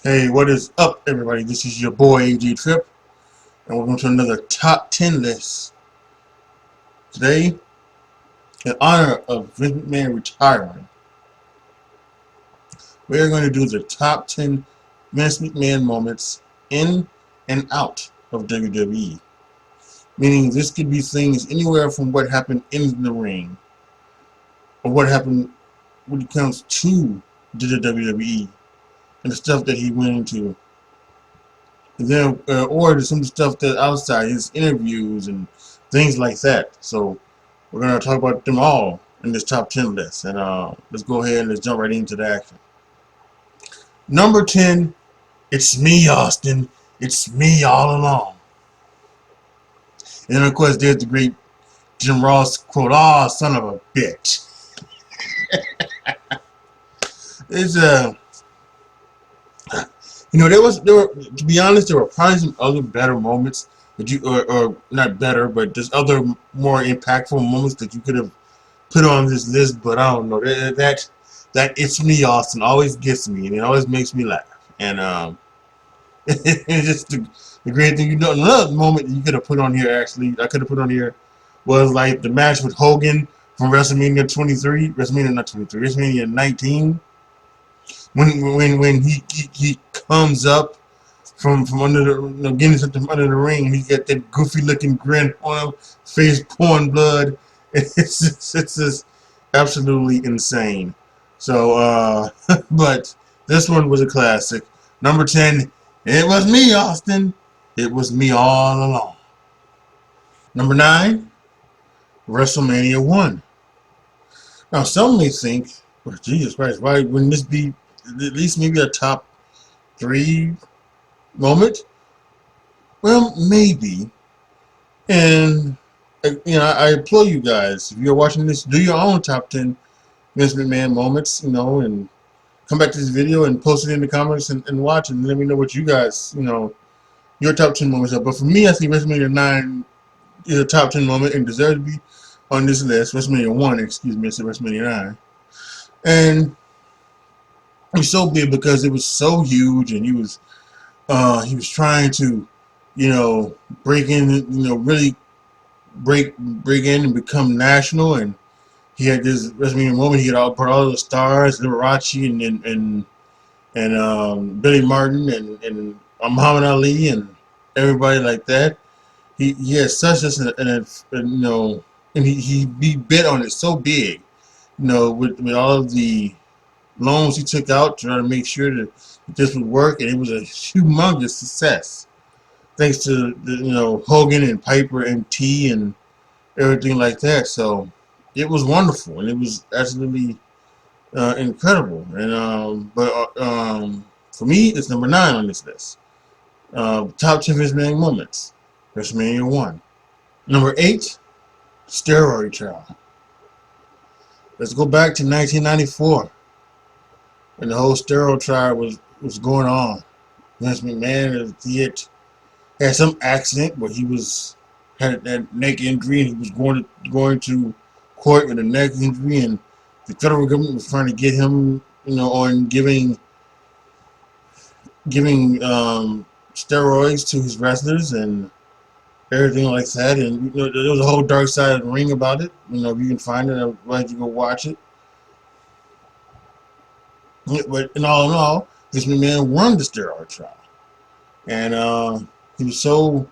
Hey, what is up, everybody? This is your boy AJTRIP, and welcome to another top 10 list. Today, in honor of Vince McMahon retiring, we are going to do the top 10 Vince McMahon moments in and out of WWE. Meaning, this could be things anywhere from what happened in the ring, or what happened when it comes to the WWE, and the stuff that he went into. And then, or some of the stuff that outside his interviews and things like that. So we're gonna talk about them all in this top 10 list, and let's go ahead and let's jump right into the action. Number 10, it's me, Austin. It's me all along. And then of course there's the great Jim Ross quote, "Ah, son of a bitch." It's there were, to be honest, there were probably some other better moments that or not better, but just other more impactful moments that you could have put on this list. But I don't know, that it's me, Austin, always gets me, and it always makes me laugh. And it's just the great thing. Another moment that you could have put on here, actually, I could have put on here, was like the match with Hogan from WrestleMania 23, WrestleMania not 23, WrestleMania 19. When he comes up from under the, getting something under the ring, and he got that goofy looking grin on him, face pouring blood. It's just absolutely insane. So but this one was a classic. Number 10, it was me, Austin. It was me all along. Number 9, WrestleMania I. Now some may think, oh, Jesus Christ, why wouldn't this be at least maybe a top 3 moment? Well, maybe. And I applaud you guys. If you're watching this, do your own top 10 Vince McMahon moments, and come back to this video and post it in the comments and watch it and let me know what you guys, your top 10 moments are. But for me, I think WrestleMania 9 is a top 10 moment and deserves to be on this list. WrestleMania 1, excuse me, I said WrestleMania 9. And it was so big because it was so huge, and he was trying to, break in, really break in and become national. And he had this WrestleMania moment. He had brought all the stars, Liberace and Billy Martin and Muhammad Ali and everybody like that. He had such and he bit on it so big, with all of the loans he took out to try to make sure that this would work, and it was a humongous success thanks to Hogan and Piper and T and everything like that. So it was wonderful, and it was absolutely incredible. And for me, it's number 9 on this list. Top 10 WrestleMania moments. WrestleMania 1. Number 8, steroid trial. Let's go back to 1994, and the whole steroid trial was going on. Vince McMahon, he had some accident where he had that neck injury, and he was going to court with a neck injury, and the federal government was trying to get him, on giving steroids to his wrestlers and everything like that. And there was a whole dark side of the ring about it. If you can find it, I'd like you to go watch it. But in all, this man won the steroid trial, and he was so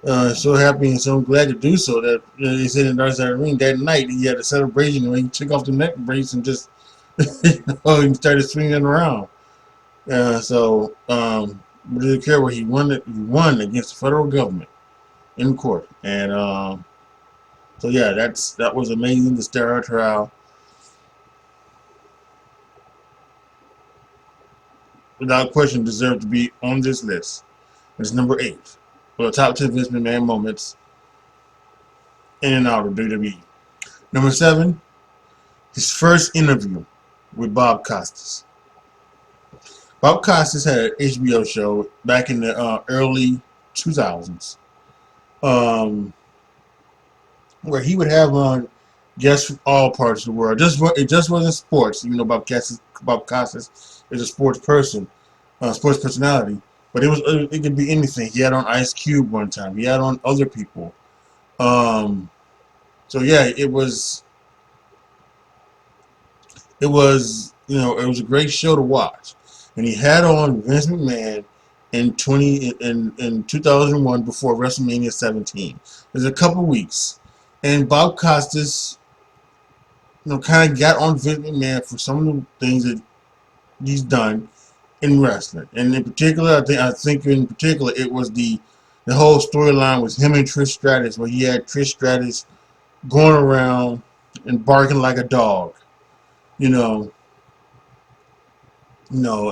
happy and so glad to do so that they said in the dark side of the ring that night he had a celebration when he took off the neck brace and just he started swinging it around. So didn't care what he won. He won against the federal government in court, and so yeah, that was amazing. The steroid trial, without question, deserved to be on this list. It's number 8 for the top 10 Vince McMahon moments in and out of WWE. Number 7, his first interview with Bob Costas. Bob Costas had an HBO show back in the early 2000s, where he would have on guests from all parts of the world. It just wasn't sports, even though Bob Costas is a sports person. sports personality. But it could be anything. He had on Ice Cube one time. He had on other people. Um, so yeah, it was a great show to watch. And he had on Vince McMahon in 2001 before WrestleMania 17. There's a couple weeks, and Bob Costas, kind of got on Vince McMahon for some of the things that he's done in wrestling. And in particular, I think in particular it was the whole storyline was him and Trish Stratus, where he had Trish Stratus going around and barking like a dog, you know,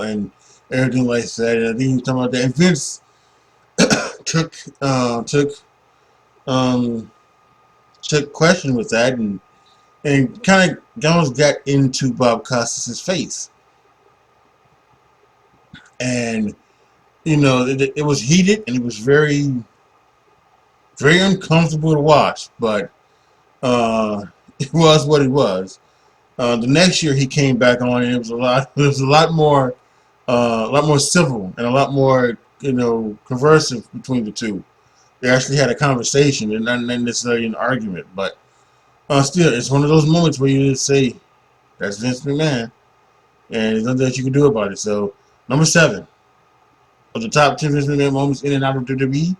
and everything like that. And I think he was talking about that. And Vince took um, took question with that, and kind of almost got into Bob Costas' face, and it was heated and it was very very uncomfortable to watch, but it was what it was. The next year he came back on, and it was a lot more civil and a lot more conversive between the two. They actually had a conversation and not necessarily an argument, but still, it's one of those moments where you just say, "That's Vince McMahon," and there's nothing that you can do about it. So, number 7 of the top 10 Vince McMahon moments in and out of WWE,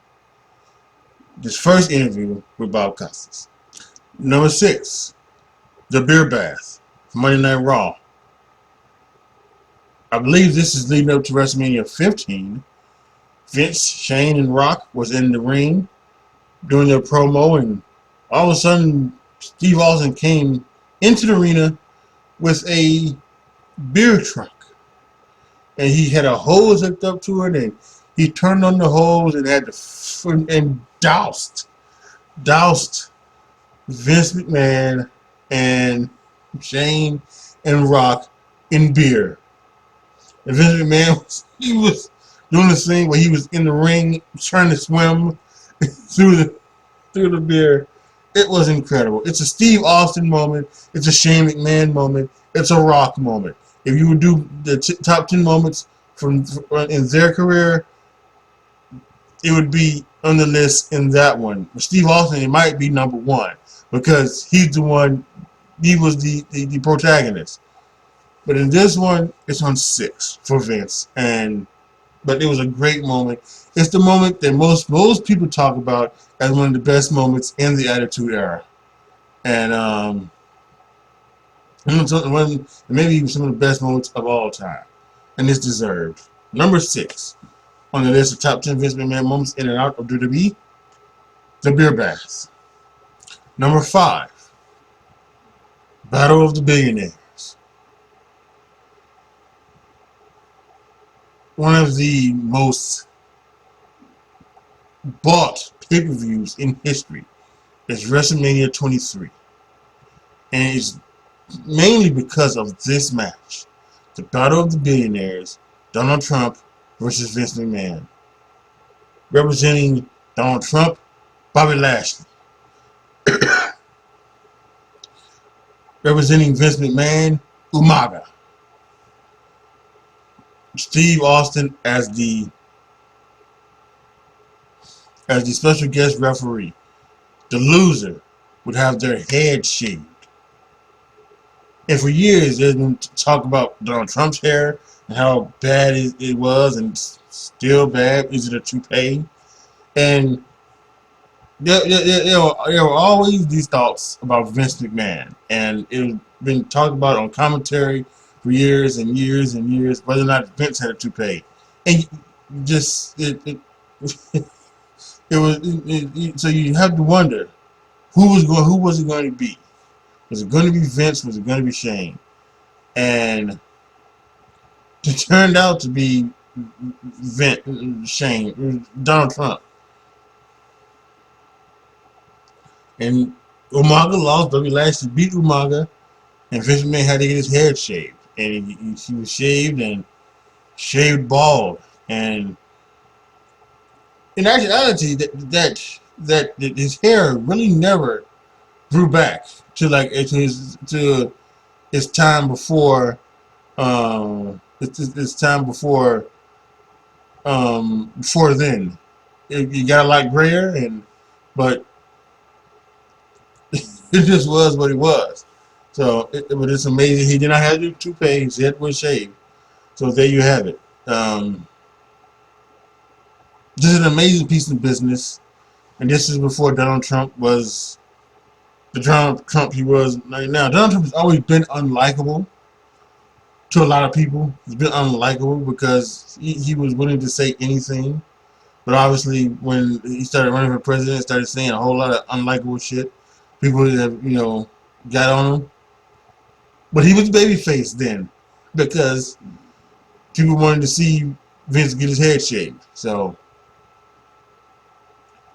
this first interview with Bob Costas. Number 6, the beer bath, Monday Night Raw. I believe this is leading up to WrestleMania 15. Vince, Shane, and Rock was in the ring doing their promo, and all of a sudden, Steve Austin came into the arena with a beer truck, and he had a hose hooked up to it, and he turned on the hose and doused Vince McMahon and Shane and Rock in beer. And Vince McMahon was doing this thing where he was in the ring trying to swim through the beer. It was incredible. It's a Steve Austin moment. It's a Shane McMahon moment. It's a Rock moment. If you would do the top 10 moments from in their career, it would be on the list in that one. With Steve Austin, it might be number 1 because he's the one. He was the protagonist. But in this one, it's on 6 for Vince, but it was a great moment. It's the moment that most people talk about as one of the best moments in the Attitude Era, and maybe some of the best moments of all time, and it's deserved. Number 6 on the list of top 10 Vince McMahon moments in and out of WWE, the beer bath. Number 5, Battle of the Billionaires. One of the most bought pay-per-views in history is WrestleMania 23. And it's mainly because of this match. The Battle of the Billionaires, Donald Trump versus Vince McMahon. Representing Donald Trump, Bobby Lashley. Representing Vince McMahon, Umaga. Steve Austin as the special guest referee. The loser would have their head shaved. And for years, there's been talk about Donald Trump's hair and how bad it was, and still bad. Is it a toupee? And there were always these thoughts about Vince McMahon, and it's been talked about on commentary for years and years and years whether or not Vince had a toupee, and just it was so you have to wonder who was it going to be? Was it going to be Vince? Was it going to be Shane? And it turned out to be Donald Trump. And Umaga lost. Bobby Lashley beat Umaga, and Vince McMahon had to get his head shaved. And he was shaved and shaved bald. And in actuality, that his hair really never grew back to his time before. It's time before before then. It got a lot grayer, but it just was what it was. So, but it's amazing. He did not have to do toupees. His head was shaved. So there you have it. This is an amazing piece of business, and this is before Donald Trump was the Donald Trump he was right now. Donald Trump has always been unlikable to a lot of people. He's been unlikable because he was willing to say anything. But obviously, when he started running for president, started saying a whole lot of unlikable shit. People have, got on him. But he was babyface then because people wanted to see Vince get his head shaved. So,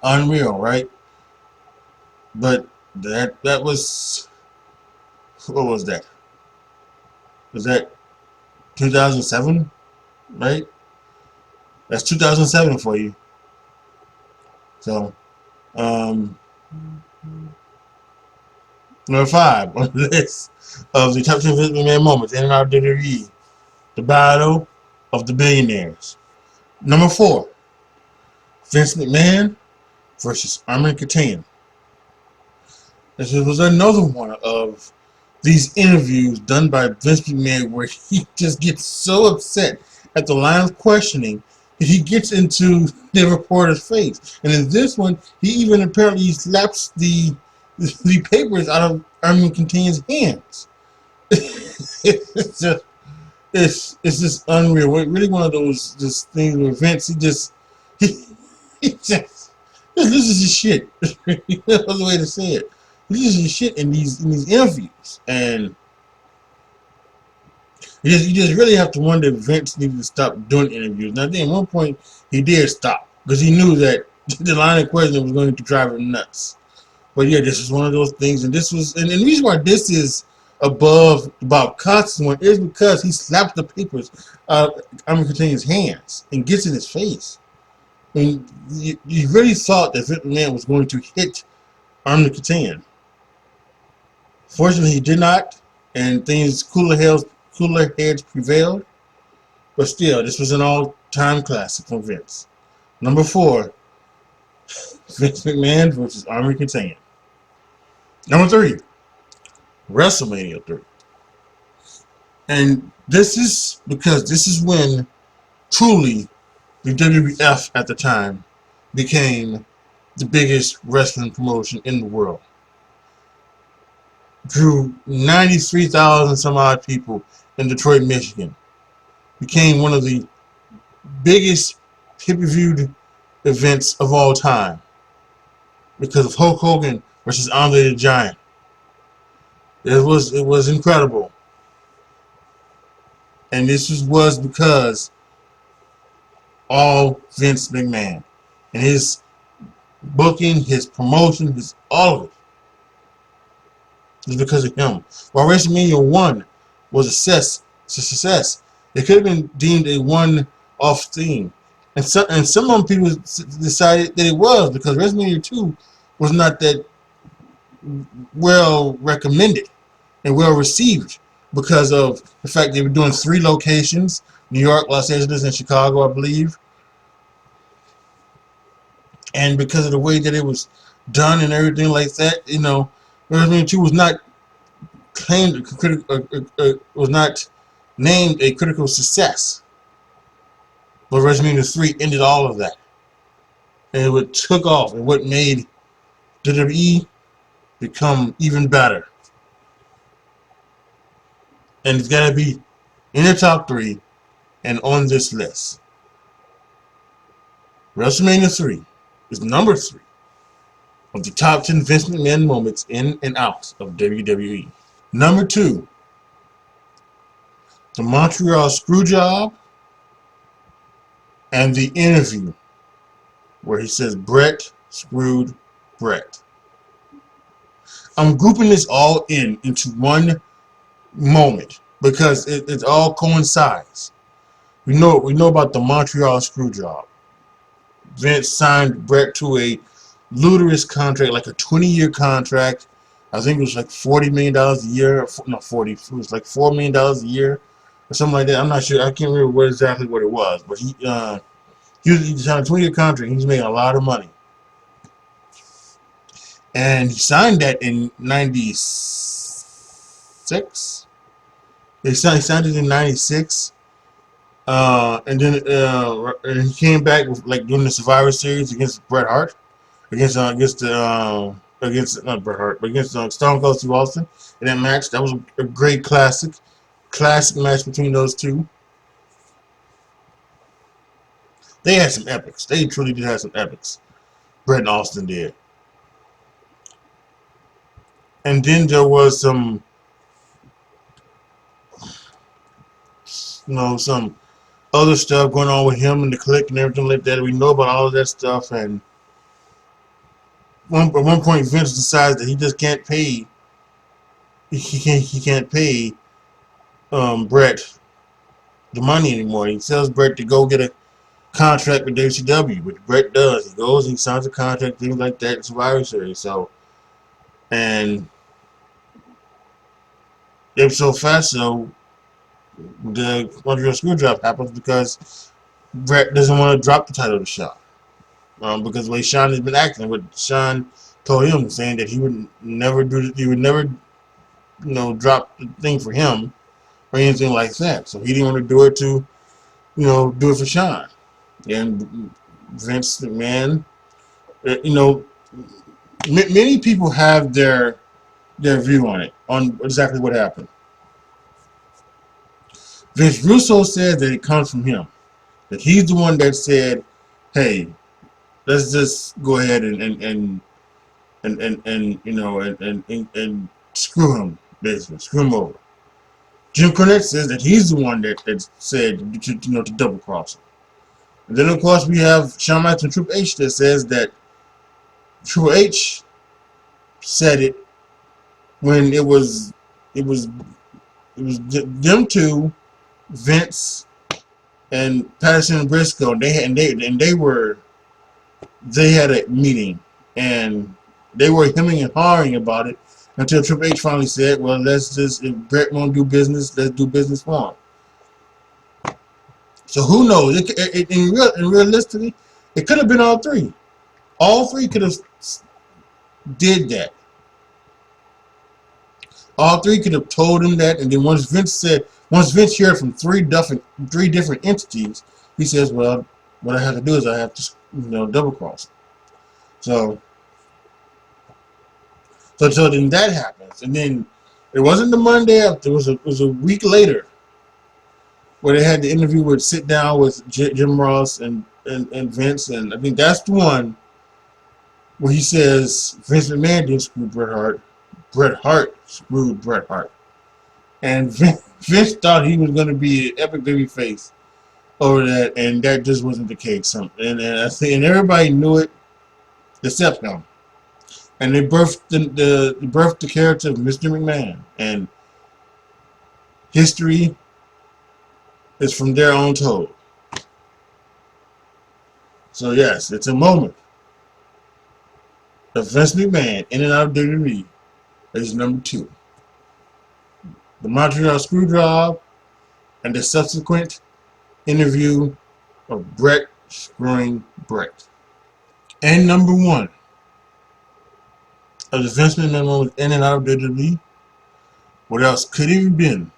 unreal, right? But that was, what was that? Was that 2007? Right? That's 2007 for you. So, um, number 5 on the list of the top 10 Vince McMahon moments in and out of WWE, the Battle of the Billionaires. Number 4, Vince McMahon versus Armin Katan. This was another one of these interviews done by Vince McMahon where he just gets so upset at the line of questioning that he gets into the reporter's face. And in this one, he even apparently slaps the papers out of Armin Katan's hands. It's just unreal. Really one of those just things where Vince he just loses his shit. That's the way to say it. He loses his shit in these interviews, and you just really have to wonder if Vince needed to stop doing interviews. Now, then, at one point he did stop because he knew that the line of questioning was going to drive him nuts. But yeah, this was one of those things, and the reason why this is above Bob Costas one is because he slaps the papers out of Armin Katan's hands and gets in his face. I mean, you really thought that Vince McMahon was going to hit Armin Katan. Fortunately, he did not, and cooler heads prevailed. But still, this was an all-time classic from Vince. Number 4, Vince McMahon versus Armin Katan. Number 3, WrestleMania 3. And this is because this is when truly the WWF at the time became the biggest wrestling promotion in the world. Drew 93,000 some odd people in Detroit, Michigan. Became one of the biggest pay-per-view events of all time because of Hulk Hogan versus Andre the Giant. It was incredible. And this was because all Vince McMahon and his booking, his promotion, all of it is because of him. While WrestleMania 1 was a success, it could have been deemed a one-off thing. And some people decided that it was because WrestleMania 2 was not that well recommended and well received because of the fact they were doing 3 locations: New York, Los Angeles, and Chicago, I believe. And because of the way that it was done and everything like that, WrestleMania 2 was not claimed was not named a critical success. But WrestleMania 3 ended all of that. And it took off and what made WWE become even better. And it's got to be in the top 3 and on this list. WrestleMania 3 is number 3 of the top 10 Vince McMahon moments in and out of WWE. Number 2, the Montreal Screwjob and the interview where he says Brett screwed Brett. I'm grouping this all into one moment because it all coincides. We know about the Montreal Screwjob. Vince signed Brett to a ludicrous contract, like a 20-year contract. I think it was like $40 million a year. Not 40. It was like $4 million a year or something like that. I'm not sure. I can't remember exactly what it was. But He signed a 20-year contract. He was making a lot of money, and he signed that in '96. He signed it in '96, and he came back with, like, doing the Survivor Series against Bret Hart, against not Bret Hart, but against Stone Cold Steve Austin in that match. That was a great classic match between those two. They had some epics. They truly did have some epics. Bret and Austin did. And then there was some, some other stuff going on with him and the clique and everything like that. We know about all of that stuff. And at one point, Vince decides that he just can't pay. He can't pay Bret the money anymore. He tells Bret to go get a contract with WCW, which Bret does. He goes, he signs a contract, things like that, Survivor Series. So, and if so fast, so the Montreal Screwjob happens because Bret doesn't want to drop the title to Shawn. Because the way Shawn has been acting, what Shawn told him, saying that he would never drop the thing for him or anything like that. So he didn't want to do it to, do it for Shawn. And Vince McMahon, many people have their view on it, on exactly what happened. Vince Russo said that it comes from him, that he's the one that said, "Hey, let's just go ahead and screw him, basically screw him over." Jim Cornette says that he's the one that said to double cross him. And then of course we have Shawn Michaels and Triple H that says that Triple H said it when it was them two, Vince and Patterson and Briscoe. They had a meeting, and they were hemming and hawing about it until Triple H finally said, "Well, let's just, if Bret won't do business, let's do business for him." So who knows? Realistically, it could have been all three. All three could have did that. All three could have told him that, and then once Vince heard from three different entities, he says, "Well, what I have to do is I have to, double cross." So then that happens, and then it wasn't the Monday after. It was a week later where they had the interview with sit down with Jim Ross and Vince, and I think that's the one where he says Vince McMahon didn't screw Bret Hart. Bret Hart screwed Bret Hart. And Vince thought he was going to be an epic baby face over that, and that just wasn't the case. And I think, and everybody knew it except him. And they birthed the character of Mr. McMahon, and history is from there on told. So yes, it's a moment of Vince McMahon in and out of WWE is number 2. The Montreal Screwjob and the subsequent interview of Bret screwing Bret. And number 1 of the Vince McMahon moment in and out of WWE. What else could it have been?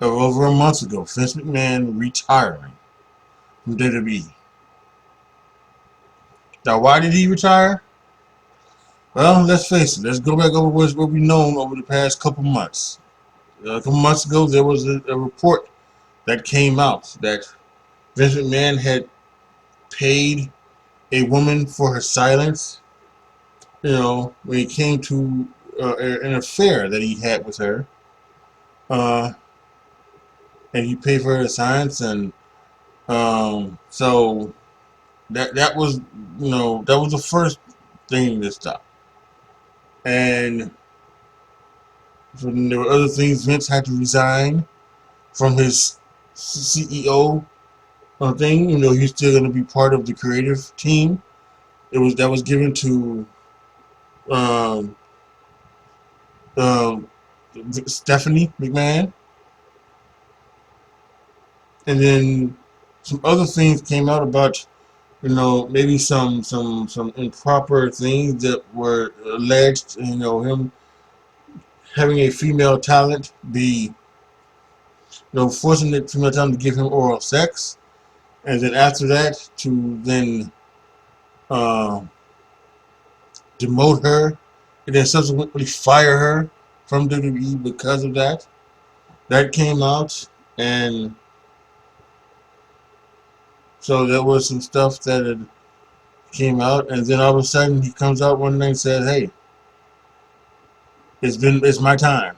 Over a month ago, Vince McMahon retiring from WWE. Now, why did he retire? Well, let's face it. Let's go back over what we've known over the past couple months. A couple months ago, there was a report that came out that Vince McMahon had paid a woman for her silence, when it came to an affair that he had with her. And he paid for her silence, and so that was, that was the first thing to stop. And so there were other things. Vince had to resign from his CEO thing. He's still going to be part of the creative team. That was given to um, um, Stephanie McMahon, and then some other things came out about, maybe some improper things that were alleged, him having a female talent be, forcing the female talent to give him oral sex, and then after that to then uh, demote her, and then subsequently fire her from WWE because of that. That came out, and so there was some stuff that had came out, and then all of a sudden he comes out one night and says, "Hey, it's my time.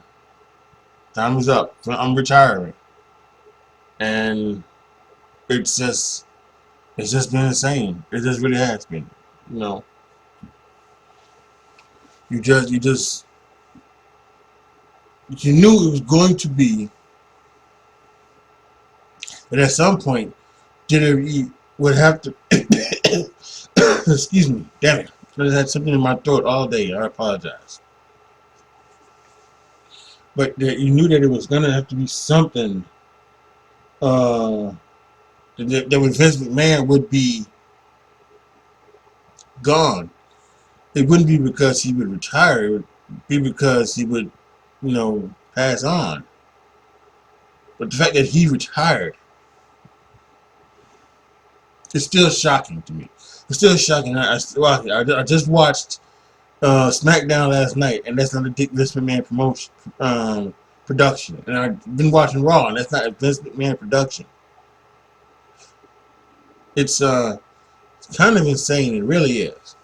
Time is up. I'm retiring," and it's just been insane. It just really has been. You know, you knew it was going to be, but at some point, WWE would have to. Excuse me, damn it! I just had something in my throat all day. I apologize. But you knew that it was gonna have to be something. Uh, that when Vince McMahon would be gone, it wouldn't be because he would retire. It would be because he would, pass on. But the fact that he retired, it's still shocking to me. It's still shocking. I just watched SmackDown last night, and that's not a Dick Vince McMahon production. And I've been watching Raw, and that's not a Vince McMahon production. It's kind of insane. It really is.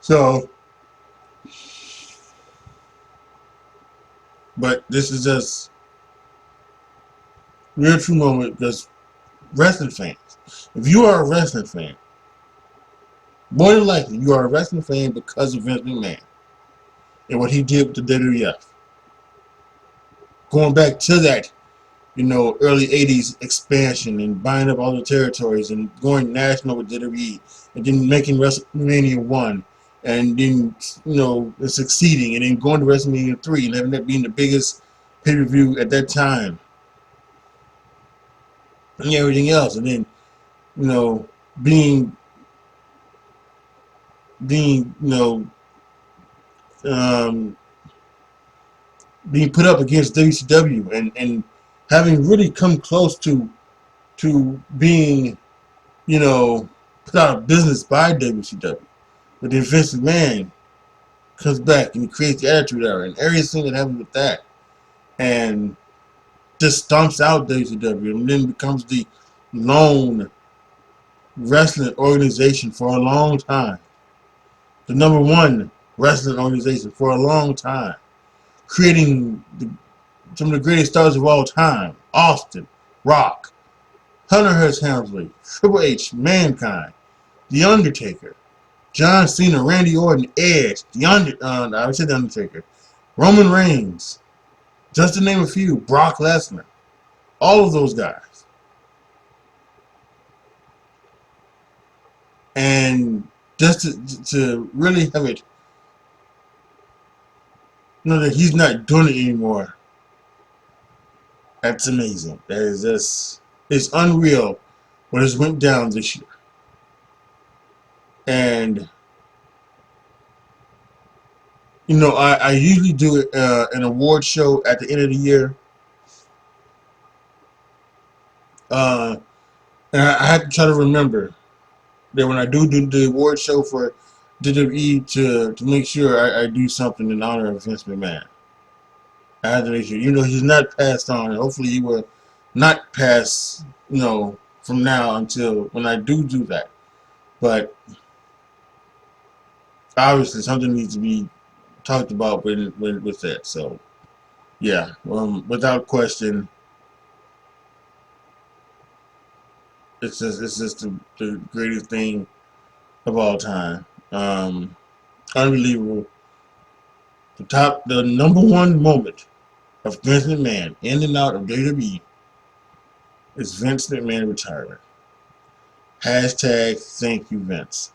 So, but this is just real true moment because wrestling fans, if you are a wrestling fan, more than likely you are a wrestling fan because of Vince McMahon and what he did with the WWF. Going back to that, early 80s expansion and buying up all the territories and going national with WWE and then making WrestleMania I and then, succeeding and then going to WrestleMania 3 and having that being the biggest pay-per-view at that time and everything else. And then, being, um, being put up against WCW and having really come close to being, put out of business by WCW. But then Vince McMahon comes back and he creates the Attitude Era and everything that happened with that. And just stomps out WCW and then becomes the lone wrestling organization for a long time. The number one wrestling organization for a long time. Creating some of the greatest stars of all time. Austin, Rock, Hunter Hearst Helmsley, Triple H, Mankind, The Undertaker, John Cena, Randy Orton, Edge, I would say The Undertaker, Roman Reigns, just to name a few, Brock Lesnar, all of those guys. And just to really have it, that he's not doing it anymore, that's amazing. That is just, it's unreal what has went down this year. And I usually do an award show at the end of the year. And I had to try to remember that when I do the award show for WWE to make sure I do something in honor of Vince McMahon. I had to make sure, he's not passed on. And hopefully he will not pass, from now until when I do that. But obviously something needs to be talked about with that. So yeah, without question, it's just the greatest thing of all time. Unbelievable. The number one moment of Vince McMahon in and out of WWE is Vince McMahon retirement. Hashtag thank you, Vince.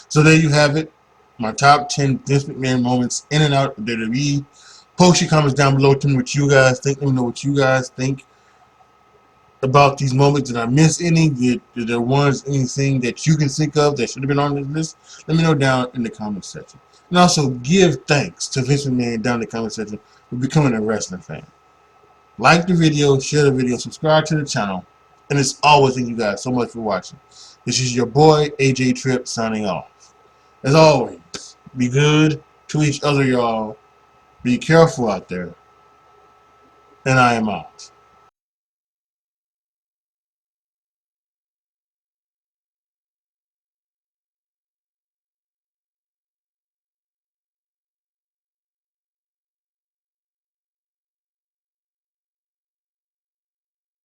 So there you have it. My top 10 Vince McMahon moments in and out of WWE. Post your comments down below. Tell me what you guys think. Let me know what you guys think. about these moments. Did I miss any? Did there was anything that you can think of that should have been on this list? Let me know down in the comment section. And also give thanks to Vince McMahon down in the comment section for becoming a wrestling fan. Like the video, share the video, subscribe to the channel, and as always, thank you guys so much for watching. This is your boy AJTRIP signing off. As always, be good to each other, y'all. Be careful out there. And I am out.